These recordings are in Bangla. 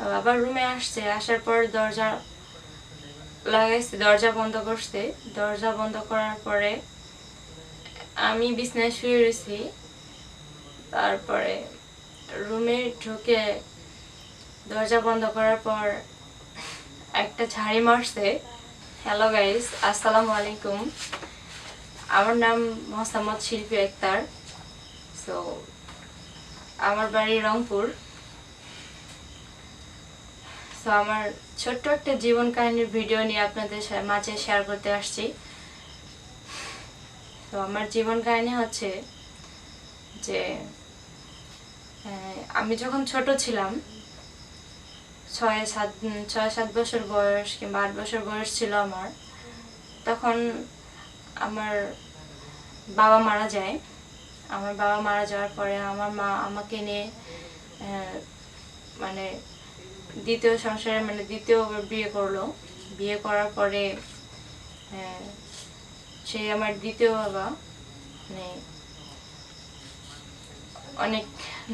আবার রুমে আসছে, আসার পর দরজা লাগাইছে, দরজা বন্ধ করছে। দরজা বন্ধ করার পরে আমি বিছানায় শুয়ে রয়েছি। তারপরে রুমে ঢুকে দরজা বন্ধ করার পর একটা ঝাড়ি মারছে। হ্যালো গাইস, আসসালামু আলাইকুম। আমার নাম মোহাম্মদ শিল্পী আক্তার। সো আমার বাড়ি রংপুর। সো আমার ছোট্ট একটা জীবন কাহিনীর ভিডিও নিয়ে আপনাদের মাঝে শেয়ার করতে আসছি। তো আমার জীবন কাহিনী হচ্ছে যে আমি যখন ছোট ছিলাম, 6-7 বছর বয়স কিংবা 8 বছর বয়স ছিল আমার, তখন আমার বাবা মারা যায়। আমার বাবা মারা যাওয়ার পরে আমার মা আমাকে নিয়ে মানে দ্বিতীয় সংসারে দ্বিতীয়বার বিয়ে করলো। বিয়ে করার পরে সে আমার দ্বিতীয় বাবা মানে অনেক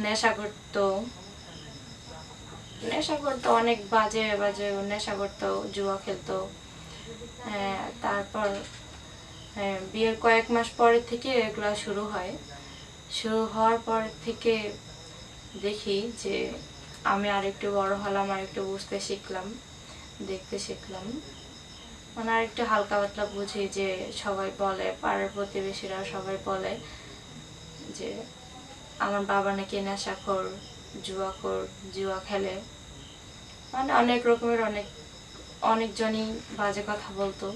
নেশা করতো, অনেক বাজে বাজে নেশা করতো, জুয়া খেলতো। তারপর বিয়ের কয়েক মাস পরে থেকে এগুলো শুরু হয়। শুরু হওয়ার পর থেকে দেখি যে আমি আরেকটু বড় হলাম, আরেকটু বুঝতে শিখলাম, দেখতে শিখলাম, আরেকটু হালকা পাতলা বুঝি যে সবাই বলে, পাড়ার প্রতিবেশীরা সবাই বলে যে আমার বাবা নাকি নেশাখোর, জুয়া খেলে, অনেক রকমের অনেকজনই বাজে কথা বলতো।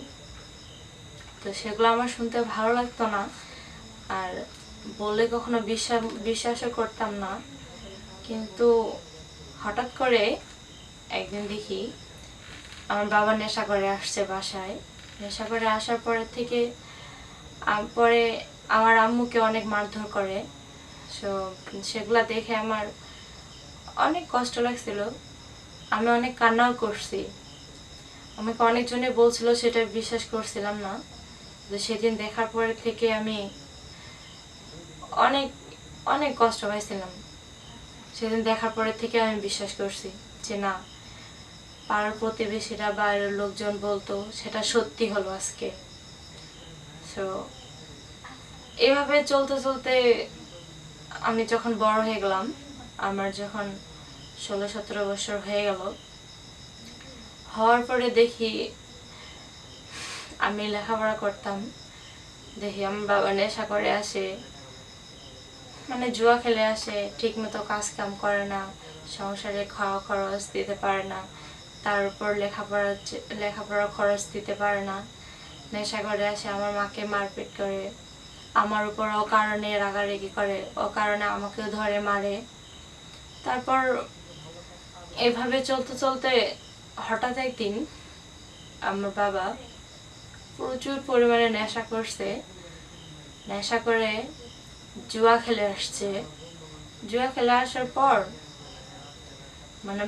তো সেগুলো আমার শুনতে ভালো লাগতো না, আর বললে কখনো বিশ্বাসও করতাম না। কিন্তু হঠাৎ করে একদিন দেখি আমার বাবা নেশা করে আসছে বাসায়। নেশা করে আসার পরে থেকে পরে আমার আম্মুকে অনেক মারধর করে। সেগুলা দেখে আমার অনেক কষ্ট লাগছিল, আমি অনেক কান্নাও করছি। আমাকে অনেকজনে বলছিল, সেটা বিশ্বাস করছিলাম না। যে সেদিন দেখার পরে থেকে আমি অনেক অনেক কষ্ট পাইছিলাম। সেদিন দেখার পরে থেকে আমি বিশ্বাস করছি যে না, পাড়ার প্রতিবেশীরা বাইরের লোকজন বলতো সেটা সত্যি হলো আজকে। সো এভাবে চলতে চলতে আমি যখন বড় হয়ে গেলাম, আমার যখন 16-17 বছর হয়ে গেল, হওয়ার পরে দেখি আমি লেখাপড়া করতাম, দেখি আমার বাবা নেশা করে আসে, জুয়া খেলে আসে, ঠিক মতো কাজ কাম করে না, সংসারে খাওয়া খরচ দিতে পারে না, তার উপর লেখাপড়ার খরচ দিতে পারে না, নেশা করে আসে, আমার মাকে মারপিট করে, আমার উপর অকারণে রাগারাগি করে, অকারণে আমাকেও ধরে মারে। তারপর এভাবে চলতে চলতে হঠাৎ একদিন আমার বাবা প্রচুর পরিমাণে নেশা করছে, নেশা করে জুয়া খেলে আসছে। জুয়া খেলে আসার পর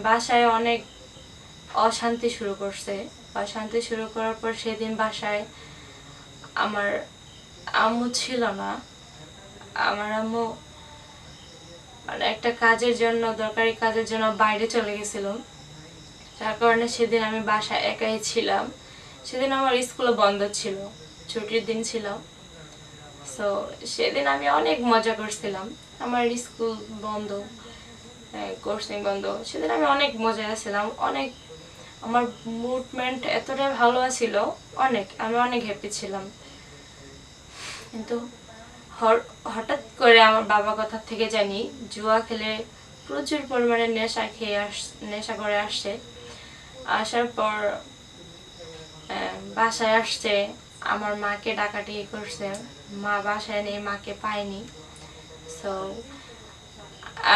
বাসায় অনেক অশান্তি শুরু করছে। অশান্তি শুরু করার পর সেদিন বাসায় আমার আম্মু ছিল না। আমার আম্মু একটা কাজের জন্য, দরকারি কাজের জন্য বাইরে চলে গেছিল। যার কারণে সেদিন আমি বাসায় একাই ছিলাম। সেদিন আমার স্কুল বন্ধ ছিল, ছুটির দিন ছিল। সো সেদিন আমি অনেক মজা করছিলাম। আমার স্কুল বন্ধ, কোচিং বন্ধ, সেদিন আমি অনেক মজায় ছিলাম। আমার মুভমেন্ট এতটাই ভালো ছিল, আমি অনেক হ্যাপি ছিলাম। কিন্তু হঠাৎ করে আমার বাবা কথা থেকে জানি জুয়া খেলে প্রচুর পরিমাণে নেশা করে আসছে। আসার পর বাসায় আসছে, আমার মাকে ডাকাডাকি করছে। মা বাসায় নেই, মাকে পাইনি। সো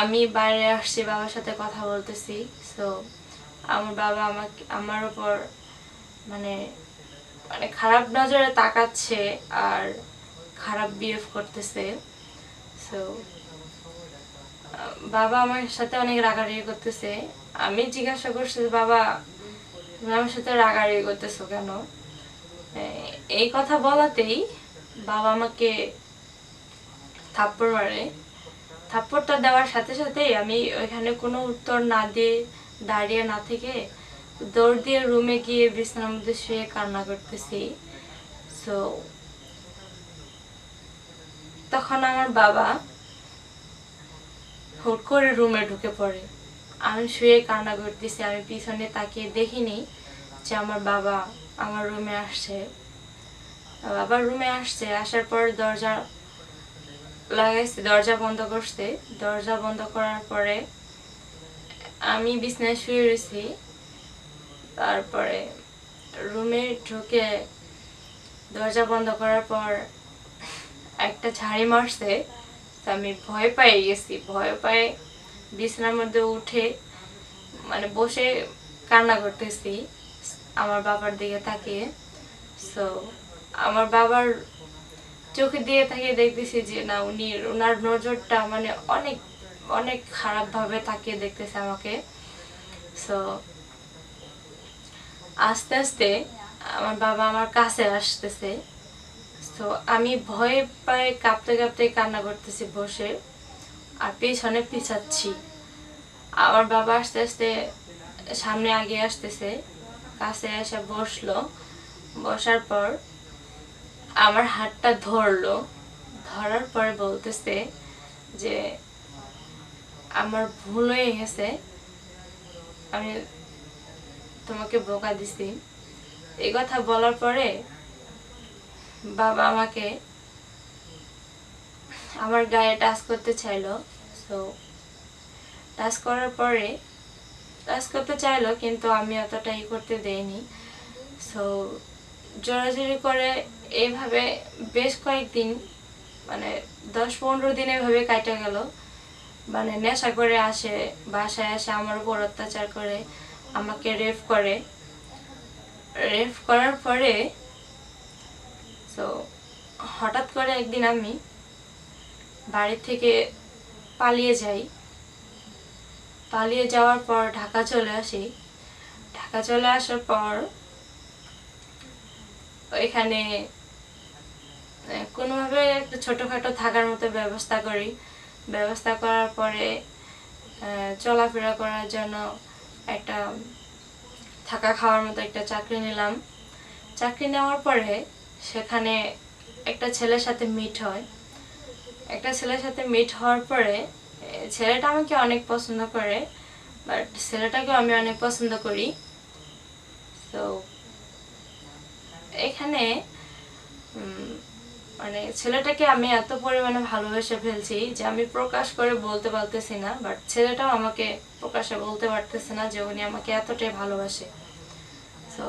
আমি বাইরে আসছি, বাবার সাথে কথা বলতেছি। সো আমার বাবা আমার উপর খারাপ নজরে তাকাচ্ছে আর খারাপ বিহেভ করতেছে। সো বাবা আমার সাথে অনেক রাগারাগি করতেছে। আমি জিজ্ঞাসা করছি, বাবা তুমি আমার সাথে রাগারাগি করতেছো কেন? এই কথা বলাতেই বাবা আমাকে থাপ্পড় মারে। থাপ্পড়টা দেওয়ার সাথে সাথেই আমি ওইখানে কোনো উত্তর না দিয়ে দাঁড়িয়ে না থেকে দৌড় দিয়ে রুমে গিয়ে বিছানার মধ্যে শুয়ে কান্না করতেছি। সো তখন আমার বাবা হুট করে রুমে ঢুকে পড়ে। আমি শুয়ে কান্না করতেছি, আমি পিছনে তাকিয়ে দেখিনি যে আমার বাবা আমার রুমে আসছে। বাবা রুমে আসছে, আসার পর দরজা লাগাইছে, দরজা বন্ধ করছে। দরজা বন্ধ করার পরে আমি বিছানায় শুয়ে রয়েছি। তারপরে রুমে ঢুকে দরজা বন্ধ করার পর একটা ঝাড়ি মারছে। আমি ভয় পেয়ে গেছি, ভয় পেয়ে বিছানার মধ্যে উঠে মানে বসে কান্না করতেছি আমার বাবার দিকে তাকিয়ে। সো আমার বাবার চোখে দিয়ে তাকিয়ে দেখতেছি যে না, ওনার নজরটা মানে অনেক অনেক খারাপভাবে তাকিয়ে দেখতেছে আমাকে। সো আস্তে আস্তে আমার বাবা আমার কাছে আসতেছে। তো আমি ভয়ে পায়ে কাঁপতে কাঁপতে কান্না করতেছি বসে, আর পেছনে পিছাচ্ছি। আমার বাবা আস্তে আস্তে সামনে আগে আসতেছে, কাছে এসে বসলো। বসার পর আমার হাতটা ধরলো, ধরার পরে বলতেছে যে আমার ভুল হয়ে গেছে, আমি তোমাকে বকা দিছি। এই কথা বলার পরে বাবা আমাকে আমার গায়ে টাচ করতে চাইলো। সো টাচ করার পরে টাচ করতে চাইলো, কিন্তু আমি অতটা করতে দেইনি। সো জোরাজুরি করে এইভাবে বেশ কয়েকদিন, মানে 10-15 দিন এভাবে কাটা গেল। মানে নেশা করে আসে, বাসায় আসে আমার উপর অত্যাচার করে, আমাকে রেপ করে। রেপ করার পরে সো হঠাৎ করে একদিন আমি বাড়ি থেকে পালিয়ে যাই। পালিয়ে যাওয়ার পর ঢাকা চলে আসি। ঢাকা চলে আসার পর ওইখানে কোনোভাবে একটা ছোটোখাটো থাকার মতো ব্যবস্থা করি। ব্যবস্থা করার পরে চলাফেরা করার জন্য একটা থাকা খাওয়ার মতো একটা চাকরি নিলাম। চাকরি নেওয়ার পরে সেখানে একটা ছেলের সাথে মিট হয়। একটা ছেলের সাথে মিট হওয়ার পরে ছেলেটা আমাকে অনেক পছন্দ করে, বাট ছেলেটাকেও আমি অনেক পছন্দ করি। তো এখানে মানে ছেলেটাকে আমি এত পরিমাণে ভালোবেসে ফেলছি যে আমি প্রকাশ করে বলতে পারতেছি না, বাট ছেলেটাও আমাকে প্রকাশে বলতে পারতেছে না যে উনি আমাকে এতটাই ভালোবাসে। তো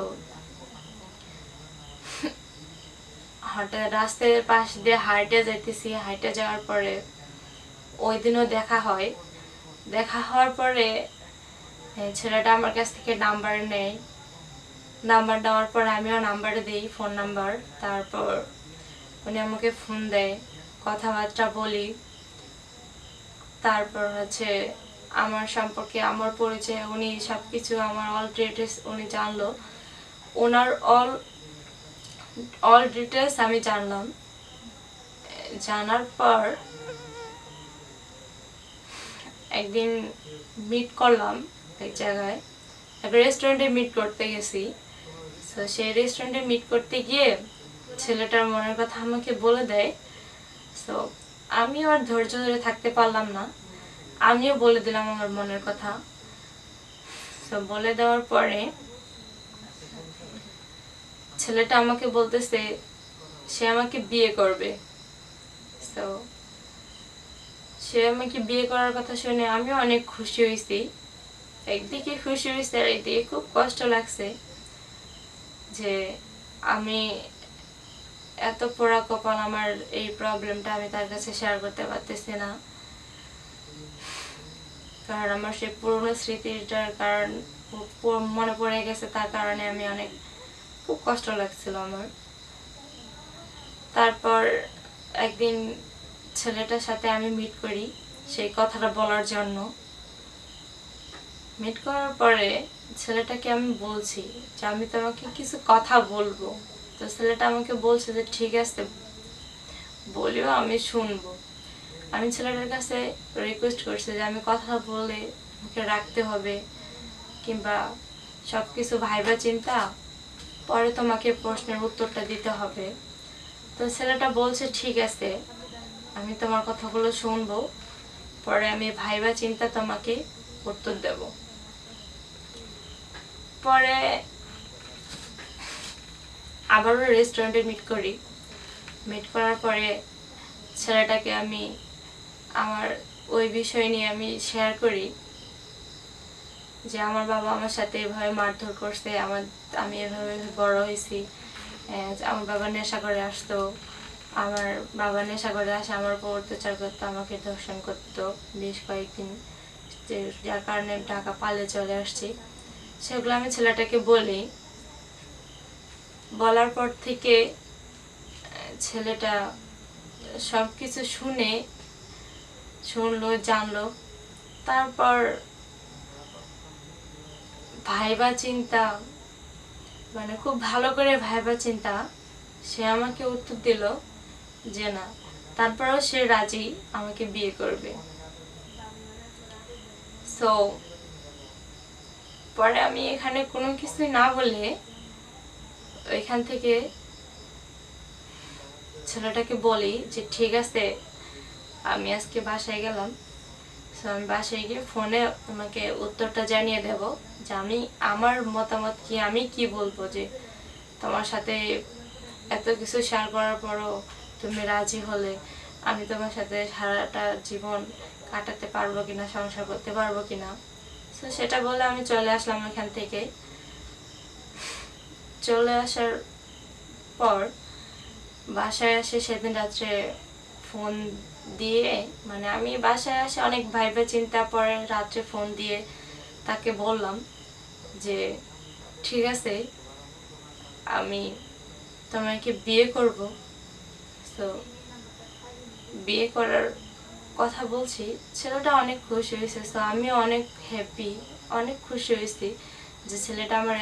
রাস্তার পাশ দিয়ে হাইটে যাইতেছি। হাইটে যাওয়ার পরে ওই দিনও দেখা হয়। দেখা হওয়ার পরে ছেলেটা আমার কাছ থেকে নাম্বার নেয়। নাম্বার দেওয়ার পর আমিও নাম্বার দিই, ফোন নাম্বার। তারপর উনি আমাকে ফোন দেয়, কথাবার্তা বলি। তারপর আমার সম্পর্কে, আমার পরিচয়, উনি সব কিছু আমার অল ডিটেলস উনি জানলো। ওনার অল ডিটেলস আমি জানলাম। জানার পর একদিন মিট করলাম এক জায়গায়, এক রেস্টুরেন্টে মিট করতে গেছি। তো সেই রেস্টুরেন্টে মিট করতে গিয়ে ছেলেটার মনের কথা আমাকে বলে দেয়। সো আমিও আর ধৈর্য ধরে থাকতে পারলাম না, আমিও বলে দিলাম আমার মনের কথা। তো বলে দেওয়ার পরে ছেলেটা আমাকে বলতেছে সে আমাকে বিয়ে করবে। তো সে আমাকে বিয়ে করার কথা শুনে আমিও অনেক খুশি হয়েছি। একদিকে খুশি হয়েছে আর একদিকে খুব কষ্ট লাগছে যে আমি এত পোড়া কপাল, আমার এই প্রবলেমটা আমি তার কাছে শেয়ার করতে পারতেছি না। কারণ আমার সেই পুরনো স্মৃতিটার কারণ মনে পড়ে গেছে, তার কারণে আমি অনেক খুব কষ্ট লাগছিল আমার। তারপর একদিন ছেলেটার সাথে আমি মিট করি সেই কথাটা বলার জন্য। মিট করার পরে ছেলেটাকে আমি বলছি যে আমি তোমাকে কিছু কথা বলবো। তো ছেলেটা আমাকে বলছে যে ঠিক আছে বলিও, আমি শুনবো। আমি ছেলেটার কাছে রিকোয়েস্ট করছি যে আমি কথা বলে আমাকে রাখতে হবে, কিংবা সব কিছু ভাইবা চিন্তা পরে তোমাকে প্রশ্নের উত্তরটা দিতে হবে। তো ছেলেটা বলছে ঠিক আছে, আমি তোমার কথাগুলো শুনবো, পরে আমি ভাইবা চিন্তা তোমাকে উত্তর দেব। পরে আবারও রেস্টুরেন্টে মিট করার পরে ছেলেটাকে আমি আমার ওই বিষয় নিয়ে আমি শেয়ার করি যে আমার বাবা আমার সাথে এভাবে মারধর করছে, আমি এভাবে বড় হয়েছি। আমার বাবা নেশা করে আসতো, আমার বাবা নেশা করে আসে আমার উপর অত্যাচার করতো, আমাকে ধর্ষণ করতো বেশ কয়েকদিন, যার কারণে ঢাকা পালিয়ে চলে আসছি। সেগুলো আমি ছেলেটাকে বলি। বলার পর থেকে ছেলেটা সব কিছু শুনলো, জানলো। তারপর ভাইবা চিন্তা, মানে খুব ভালো করে ভাইবা চিন্তা সে আমাকে উত্তর দিল যে না, তারপরেও সে রাজি আমাকে বিয়ে করবে। সো পরে আমি এখানে কোনো কিছুই না বলে ওইখান থেকে ছেলেটাকে বলি যে ঠিক আছে, আমি আজকে বাসায় গেলাম, সো আমি বাসায় গিয়ে ফোনে তোমাকে উত্তরটা জানিয়ে দেব যে আমি আমার মতামত কি, আমি কি বলবো, যে তোমার সাথে এত কিছু শেয়ার করার পরও তুমি রাজি হলে আমি তোমার সাথে সারাটা জীবন কাটাতে পারবো কিনা, সংসার করতে পারবো কিনা। তো সেটা বলে আমি চলে আসলাম এখান থেকে। চলে আসার পর বাসায় আসে সেদিন রাত্রে ফোন দিয়ে, মানে আমি বাসায় আসে অনেক ভাইবা চিন্তা পরে রাত্রে ফোন দিয়ে তাকে বললাম যে ঠিক আছে, আমি তোমাকে বিয়ে করব। তো বিয়ে করার কথা বলছি, ছেলেটা অনেক খুশি হয়েছে। তো আমিও অনেক হ্যাপি, অনেক খুশি হয়েছি যে ছেলেটা আমার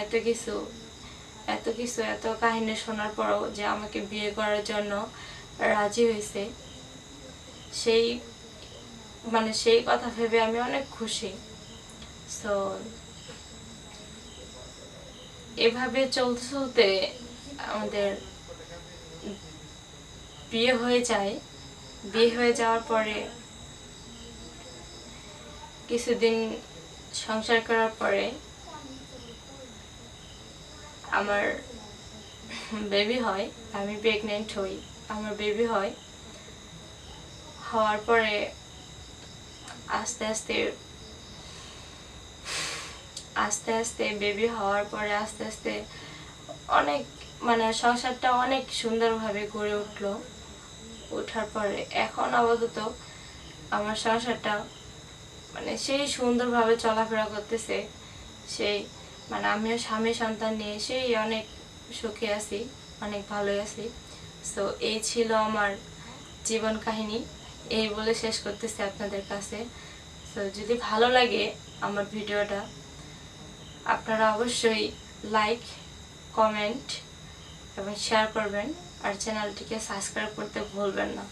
এত কাহিনী শোনার পরও যে আমাকে বিয়ে করার জন্য রাজি হয়েছে। সেই কথা ভেবে আমি অনেক খুশি। সো এভাবে চলতে আমাদের বিয়ে হয়ে যায়। বিয়ে হয়ে যাওয়ার পরে কিছুদিন সংসার করার পরে আমার বেবি হয়, আমি প্রেগনেন্ট হই, আমার বেবি হয়। হওয়ার পরে আস্তে আস্তে বেবি হওয়ার পরে আস্তে আস্তে অনেক, মানে সংসারটা অনেক সুন্দরভাবে গড়ে উঠলো। ওঠার পরে এখন আপাতত আমার সংসারটা মানে সেই সুন্দরভাবে চলাফেরা করতেছে। মানে আমিও স্বামী সন্তান নিয়ে অনেক সুখে আছি, অনেক ভালোই আছি। সো এই ছিল আমার জীবন কাহিনী, এই বলে শেষ করতেছি আপনাদের কাছে। সো যদি ভালো লাগে আমার ভিডিওটা, আপনারা অবশ্যই লাইক, কমেন্ট এবং শেয়ার করবেন, আর চ্যানেলটিকে সাবস্ক্রাইব করতে ভুলবেন না।